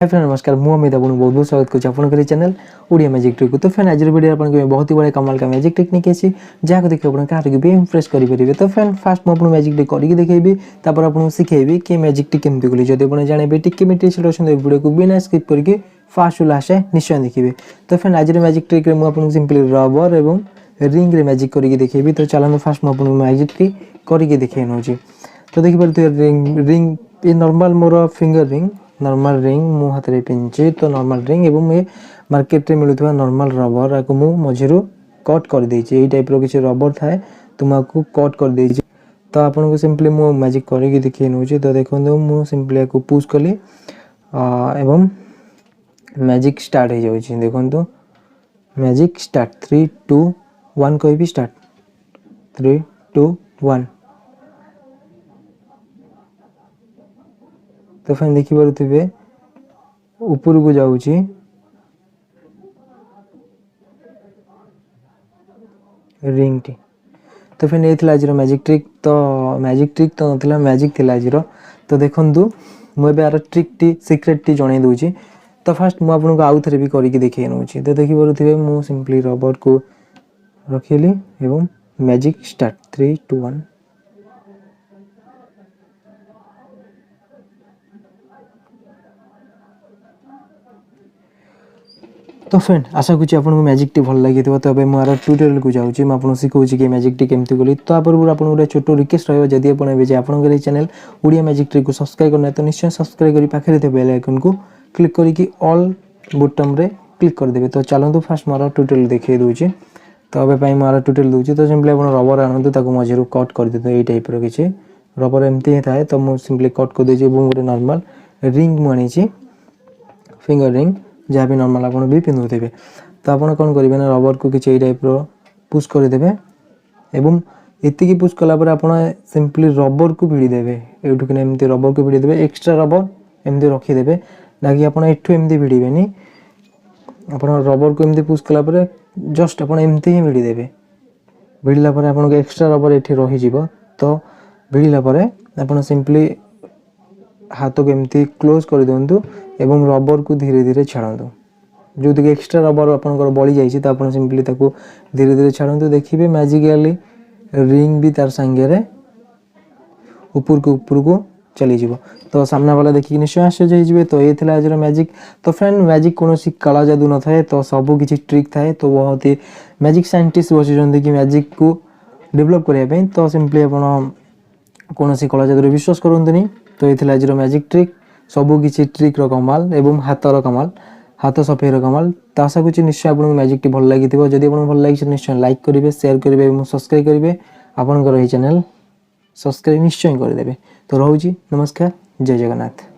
Hi friend नमस्कार मु अमित आपको बहुत बहुत स्वागत करछि आपन चैनल ओडिया मैजिक ट्रिक को। तो फ्रेंड आज वीडियो आपन के बहुत ही बड़ा कमाल का मैजिक टेक्निक अछि जाको देखि आपन कार के भी इंप्रेस करि परिबे। तो फ्रेंड फास्ट मु आपन मैजिक ट्रिक करि देखेबी तापर आपन सिखेबी कि मैजिक ट्रिक केमति कली जदि आपन जानेबे टिक मिनट सॉल्यूशन वीडियो को बिना स्किप करके फास्ट टू लास्ट निश्चय देखिबे। तो फ्रेंड आज मैजिक ट्रिक रे मु आपन सिंपली रबर एवं रिंग रे मैजिक करि देखेबी। तो चलन फास्ट मु आपन मैजिक ट्रिक करि देखे नोची। तो देखि परते रिंग ये नॉर्मल मोर फिंगर रिंग नॉर्मल रिंग मु हाथ रे पिंचे। तो नॉर्मल रिंग एवं ये मार्केट रे मिलुथवा नॉर्मल रबर आको मु मझिरु कट कर देछि। एई टाइप रो किछ रबर थाए तुमको कट कर देछि। तो आपन को सिंपली मु मैजिक करिके देखै नोछि। तो देखंदो मु सिंपली आको पुश कली एवं मैजिक स्टार्ट हो जाउछि। देखंदो मैजिक स्टार्ट 3 2 1 कोइ भी स्टार्ट 3 2 1। तो फ्रेंड देखि परथिबे ऊपर को जाउछि रिंग टी। तो फ्रेंड एथिला आजिरो मैजिक ट्रिक। तो मैजिक ट्रिक तो नथिला मैजिक थिला आजिरो। तो देखंदु मु एबे आरो ट्रिक टी सीक्रेट टी जणे दोछि। तो फर्स्ट मु आपन को आउ थरे भी करि के देखै नोछि। तो देखि परथिबे मु सिंपली रबर को रखिली एवं मैजिक स्टार्ट 3 2 1। तो फ्रेंड आशा कुछ आपन को मैजिक टी भल लागि तो अबे मारा ट्यूटोरियल को जाउची म आपन सिखौची कि मैजिक टी केमति कली। तो आपर आपन गोटे छोटो रिक्वेस्ट रहबो जदी आपन एबे जे आपन के चैनल ओडिया मैजिक ट्रिक को सब्सक्राइब करना तो निश्चय सब्सक्राइब करी पाखरे थे बेल आइकन को क्लिक करी कि ऑल बटन रे क्लिक कर देबे। तो चलंतु फास्ट मारा ट्यूटोरियल देखै दोची। तो अबे पई मारा ट्यूटोरियल दोची। तो सिंपली आपन रबर आनंतु ताको मझिरु कट कर देतो। एई टाइप रो किछि रबर एमती ही थाए। तो मु सिंपली कट कर देछि एवं गोटे नॉर्मल रिंग मु आनिछि फिंगर रिंग जहाँ भी नॉर्मल आपन भी पिंधु देबे। तो आपन कोन करिवे ना रबर को किछ एई टाइप रो पुश कर देबे एवं एति की पुश कला पर आपन सिंपली रबर को भिड़ी देबे। एठु कि एमती रबर को भिड़ी देबे एक्स्ट्रा रबर एमती रखि देबे ना कि आपन एठु एमती भिड़ीबेनी। आपन रबर को एमती पुश कला पर जस्ट आपन एमती ही भिड़ी देबे। भिड़ीला पर आपन को एक्स्ट्रा रबर एठी रहि जिवो। तो भिड़ीला पर आपन सिंपली हाथ को एमती क्लोज कर दियंतु एवं रबर को धीरे धीरे छाड़ंतु। जो तक एक्स्ट्रा रबर आपनकर बळी जाईछि तो आपन सिंपली ताको धीरे धीरे छाड़ंतु। देखिबे मैजिकली रिंग भी तार संगे रे ऊपर को चली जिवो। तो सामना वाला देखि निश्चय आश्चर्य होई जिवे। तो ए थिला आज मैजिक। तो फ्रेंड मैजिक कोनोसी काला जादू न थाए। तो सब किछि ट्रिक थाए। तो बहुत ही मैजिक साइंटिस्ट बसिजंती कि मैजिक को डेवलप करिया पे। तो सिंपली आपन कोनोसी काला जादू रे विश्वास करंतनी। तो ए थिला आज मैजिक ट्रिक सब किछि ट्रिक रो कमाल एवं हाथ रो कमाल हाथ सफे रो कमाल। तो आशा कुछ निश्चय आपन मैजिक टी भल लागिथिबो। जदि आपन भल लागि निश्चय लाइक करिवे शेयर करिवे एवं सब्सक्राइब करिवे। आपन को रही चैनल सब्सक्राइब निश्चय कर देबे। तो रहउची नमस्कार जय जगन्नाथ।